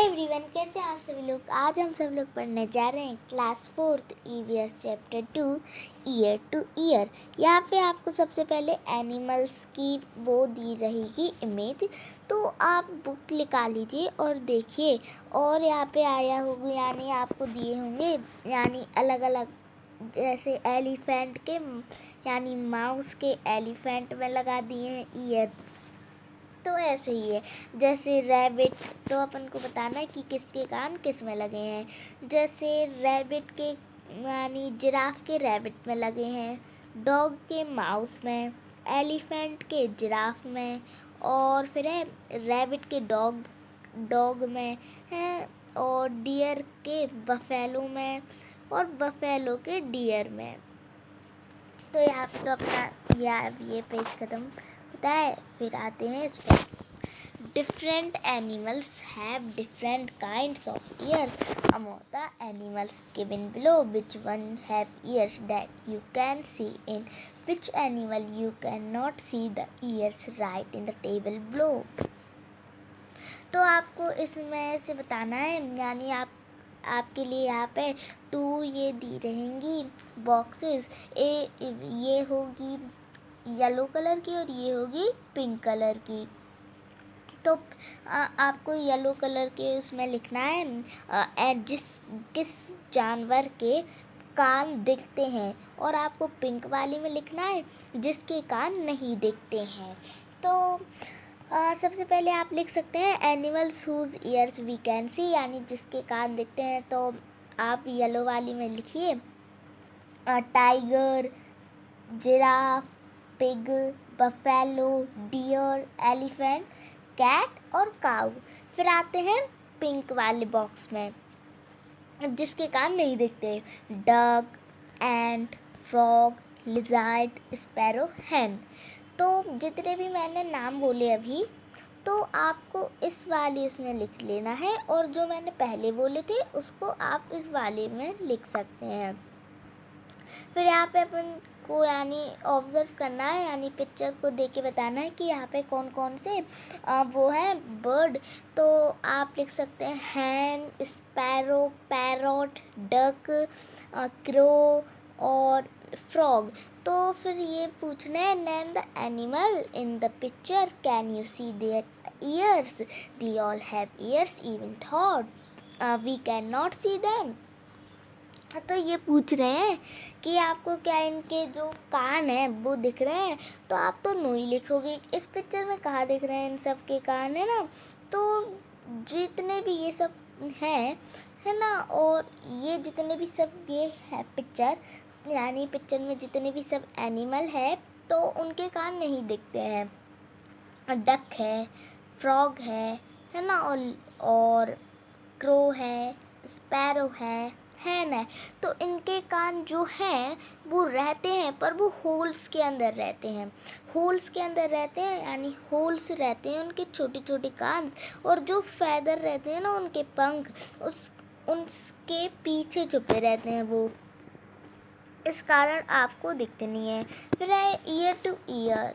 Everyone, कैसे हैं आप सभी लोग। आज हम सब लोग पढ़ने जा रहे हैं class 4th EVS chapter 2 year two year. यहाँ पे आपको सबसे पहले एनिमल्स की वो दी रहेगी इमेज, तो आप बुक निकाल लीजिए और देखिए। और यहाँ पे आया होगा यानी आपको दिए होंगे यानी अलग अलग, जैसे एलिफेंट के यानी माउस के एलिफेंट में लगा दिए हैं ईयर। तो ऐसे ही है, जैसे रैबिट, तो अपन को बताना है कि किसके कान किस में लगे हैं। जैसे रैबिट के यानी जिराफ के रैबिट में लगे हैं, डॉग के माउस में, एलिफेंट के जिराफ में, और फिर है रैबिट के डॉग में है, और डियर के बफेलो में, और बफेलो के डियर में। तो यहाँ पे तो अपना ये पेज खत्म होता है। फिर आते हैं इस पर। Different animals have different kinds of ears. Among the animals given below, which one have ears that you can see? In which animal you cannot see the ears? Write in the table below. तो आपको इसमें से बताना है, यानी आपके लिए यहाँ पे 2 ये दी रहेंगी बॉक्सेस। ये होगी येलो कलर की और ये होगी पिंक कलर की। तो आपको येलो कलर के उसमें लिखना है किस जानवर के कान दिखते हैं, और आपको पिंक वाली में लिखना है जिसके कान नहीं दिखते हैं। तो सबसे पहले आप लिख सकते हैं animals whose ears we can see, यानी जिसके कान दिखते हैं। तो आप येलो वाली में लिखिए tiger, giraffe, pig, buffalo, deer, elephant, cat और काऊ। फिर आते हैं पिंक वाले बॉक्स में जिसके कान नहीं दिखते, डक, एंट, फ्रॉग, लिजर्ड, स्पैरो, हैन। तो जितने भी मैंने नाम बोले अभी, तो आपको इस वाले इसमें लिख लेना है, और जो मैंने पहले बोले थे उसको आप इस वाले में लिख सकते हैं। फिर यहाँ पे अपन को यानी ऑब्जर्व करना है, यानी पिक्चर को देख के बताना है कि यहाँ पे कौन कौन से वो हैं बर्ड। तो आप लिख सकते हैं hen, sparrow, parrot, duck, crow और फ्रॉग। तो फिर ये पूछना है name the animal in the picture, can you see their ears? They all have ears even though we can not see them. तो ये पूछ रहे हैं कि आपको क्या इनके जो कान हैं वो दिख रहे हैं, तो आप तो नो ही लिखोगे। इस पिक्चर में कहाँ दिख रहे हैं इन सब के कान, है ना। तो जितने भी ये सब हैं, है ना, और ये जितने भी सब ये है पिक्चर, यानी पिक्चर में जितने भी सब एनिमल है तो उनके कान नहीं दिखते हैं। डक है, फ्रॉग है ना, और क्रो है, स्पैरो है, हैन है। तो इनके कान जो हैं वो रहते हैं, पर वो होल्स के अंदर रहते हैं। होल्स के अंदर रहते हैं यानी होल्स रहते हैं उनके छोटे छोटे कान, और जो फैदर रहते हैं ना उनके पंख, उनके पीछे छुपे रहते हैं वो, इस कारण आपको दिखते नहीं है। फिर है year two year.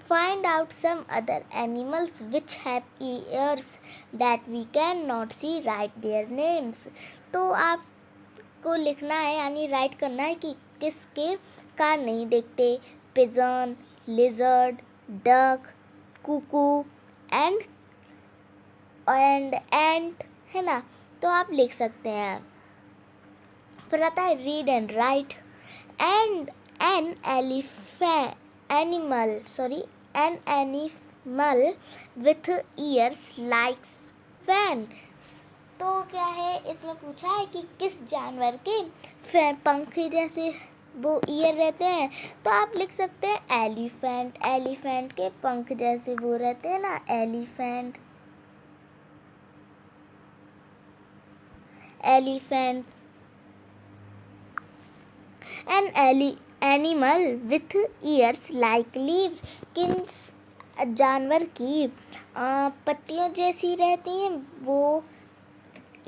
Find out some other animals which have ears that we cannot see. Write their names. तो आपको लिखना है यानी राइट करना है कि किसके कान नहीं दिखते। Pigeon, lizard, duck, cuckoo and एंट, है ना। तो आप लिख सकते हैं। फिर आता है read and write. And an an animal with ears like fans। तो क्या है इसमें पूछा है कि किस जानवर के पंख जैसे वो ईयर रहते हैं। तो आप लिख सकते हैं एलिफेंट, एलिफेंट के पंख जैसे वो रहते हैं ना, elephant, elephant. an animal with ears like leaves, किन जानवर की पत्तियों जैसी रहती हैं वो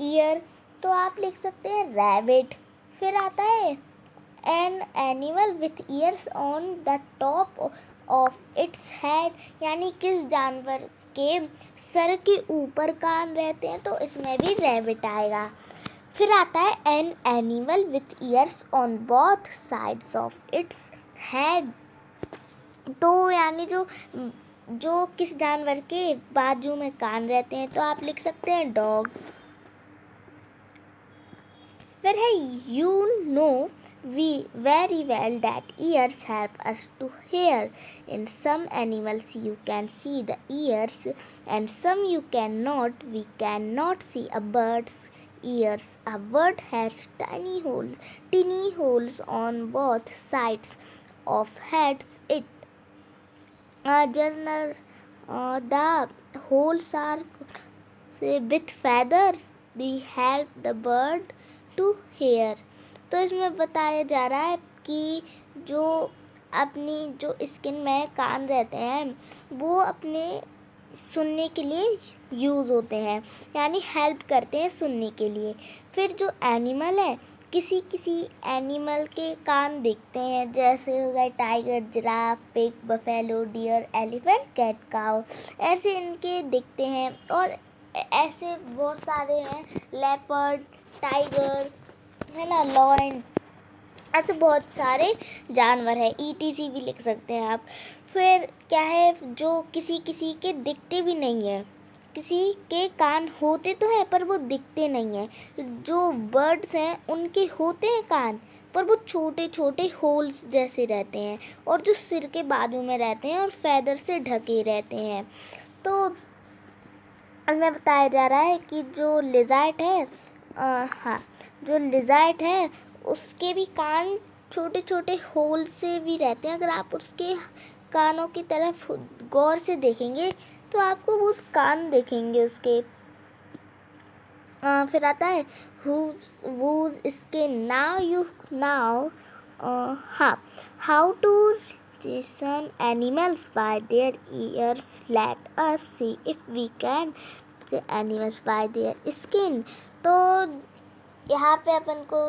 ईयर। तो आप लिख सकते हैं रैबिट। फिर आता है an animal with ears on the top of its head, यानी किस जानवर के सर के ऊपर कान रहते हैं, तो इसमें भी रैबिट आएगा। फिर आता है an animal with years on both sides of its head. तो यानी जो किस जानवर के बाजू में कान रहते हैं, तो आप लिख सकते हैं डॉग। फिर है you know we very well that ears help us to hear. In some animals you can see the ears and some you cannot. We cannot see a bird's ears. A bird has tiny holes on both sides of heads. The holes are with feathers. They help the bird to hear. तो इसमें बताया जा रहा है कि जो skin में कान रहते हैं वो अपने सुनने के लिए यूज़ होते हैं, यानी हेल्प करते हैं सुनने के लिए। फिर जो एनिमल है, किसी एनिमल के कान दिखते हैं, जैसे हो गए tiger, giraffe, pig, buffalo, deer, elephant, cat, cow, ऐसे इनके दिखते हैं। और ऐसे बहुत सारे हैं, लेपर्ड, टाइगर, है ना, लॉयन, ऐसे बहुत सारे जानवर हैं। ETC भी लिख सकते हैं आप। फिर क्या है, जो किसी के दिखते भी नहीं है, किसी के कान होते तो हैं पर वो दिखते नहीं हैं। जो बर्ड्स हैं उनके होते हैं कान, पर वो छोटे छोटे होल्स जैसे रहते हैं, और जो सिर के बाजू में रहते हैं और फैदर से ढके रहते हैं। तो हमें बताया जा रहा है कि जो लिज़ार्ड है, जो लिज़ार्ड है उसके भी कान छोटे छोटे होल से भी रहते हैं। अगर आप उसके कानों की तरफ गौर से देखेंगे तो आपको बहुत कान दिखेंगे उसके। फिर आता है whose skin now how to discern animals by their ears. Let us see if we can see animals by their skin. तो यहाँ पे अपन को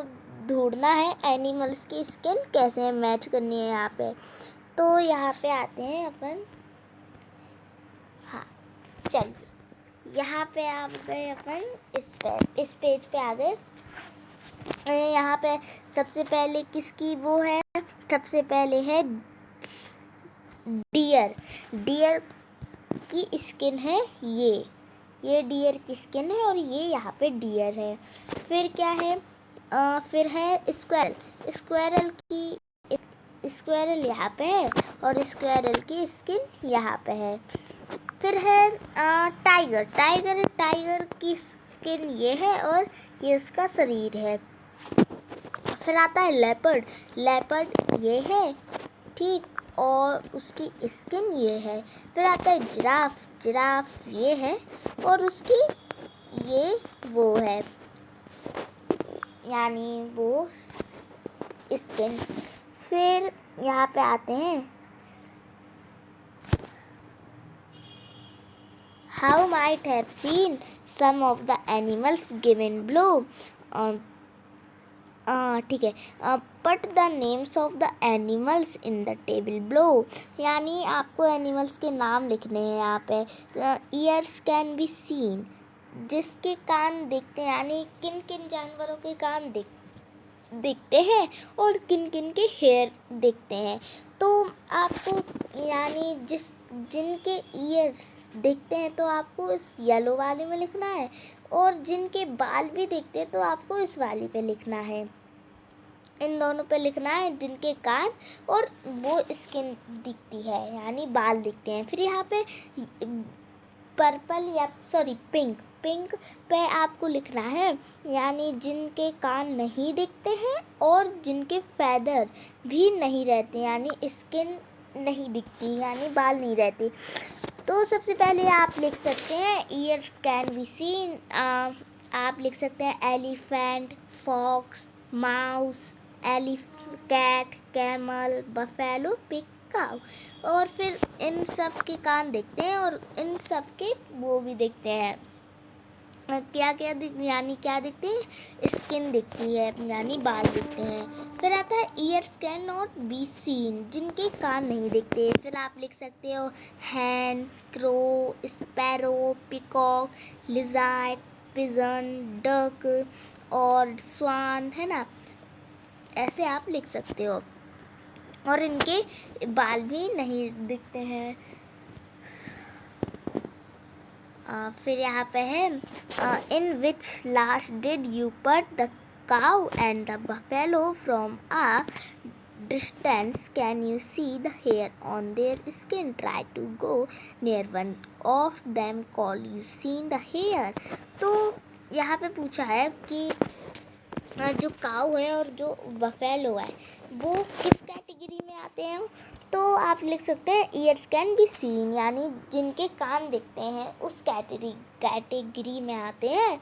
ढूंढना है एनिमल्स की स्किन कैसे मैच करनी है यहाँ पे। तो यहाँ पे आते हैं अपन, हाँ चलिए यहाँ पे आ गए अपन, इस पेज पे आ गए। यहाँ पे सबसे पहले किसकी वो है, सबसे पहले है डियर की स्किन है, ये डियर की स्किन है और ये यहाँ पे डियर है। फिर क्या है, फिर है स्क्वेरल यहाँ पे है और स्क्वेरल की स्किन यहाँ पे है। फिर है टाइगर की स्किन ये है और ये इसका शरीर है। फिर आता है लेपर्ड ये है, ठीक, और उसकी स्किन ये है। फिर आता है जिराफ ये है और उसकी ये वो है, यानी वो स्किन। फिर यहाँ पे आते हैं how might have seen some of the animals given below. ठीक है, put the names of the animals in the table below. यानी आपको एनिमल्स के नाम लिखने हैं यहाँ पे। ears can be seen, जिसके कान दिखते हैं, यानी किन किन जानवरों के कान दिखते हैं और किन किन के हेयर दिखते हैं। तो आपको यानी जिनके ईयर दिखते हैं तो आपको इस येलो वाले में लिखना है, और जिनके बाल भी दिखते हैं तो आपको इस वाली पे लिखना है। इन दोनों पे लिखना है जिनके कान और वो स्किन दिखती है, यानी बाल दिखते हैं। फिर यहाँ पे पिंक पे आपको लिखना है, यानी जिनके कान नहीं दिखते हैं और जिनके फैदर भी नहीं रहते, यानी स्किन नहीं दिखती, यानी बाल नहीं रहते। तो सबसे पहले आप लिख सकते हैं ईयर्स कैन बी सीन। आप लिख सकते हैं elephant, fox, mouse, cat, camel, buffalo, pig, cow. और फिर इन सब के कान दिखते हैं और इन सब के वो भी दिखते हैं, क्या क्या यानी क्या दिखते हैं, स्किन दिखती है यानी बाल दिखते हैं। फिर आता है ears can not be seen, जिनके कान नहीं दिखते। फिर आप लिख सकते हो hen, crow, sparrow, peacock, lizard, pigeon, duck और स्वान, है ना, ऐसे आप लिख सकते हो। और इनके बाल भी नहीं दिखते हैं। फिर यहाँ पे है in which last did you put the cow and the buffalo from a distance can you see the hair on their skin, try to go near one of them call you seen the hair. तो यहाँ पे पूछा है कि जो काऊ है और जो बफेलो है वो किस कैटेगरी में आते हैं। तो आप लिख सकते हैं ईयर्स कैन बी सीन, यानी जिनके कान दिखते हैं उस कैटेगरी में आते हैं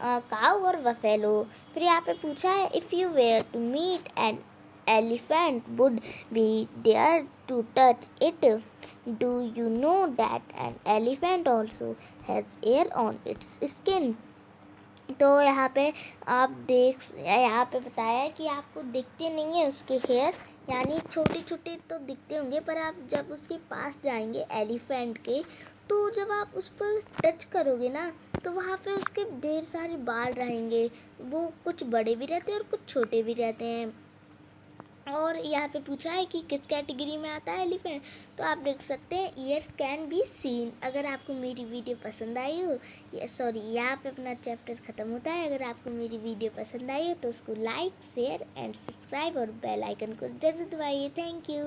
काऊ और बफेलो। फिर यहाँ पे पूछा है if you were to meet an elephant would be there to touch it, do you know that an elephant also has hair on its skin। तो यहाँ पे यहाँ पे बताया है कि आपको दिखते नहीं है उसके हेयर, यानी छोटे छोटे तो दिखते होंगे, पर आप जब उसके पास जाएंगे एलिफेंट के, तो जब आप उस पर टच करोगे ना तो वहाँ पे उसके ढेर सारे बाल रहेंगे। वो कुछ बड़े भी रहते हैं और कुछ छोटे भी रहते हैं। और यहाँ पे पूछा है कि किस कैटेगरी में आता है एलिफेंट, तो आप देख सकते हैं ईयर्स कैन बी सीन। अगर आपको मेरी वीडियो पसंद आई हो, सॉरी यहाँ पे अपना चैप्टर ख़त्म होता है। अगर आपको मेरी वीडियो पसंद आई हो तो उसको लाइक, शेयर एंड सब्सक्राइब और बेल आइकन को जरूर दबाइए। Thank you.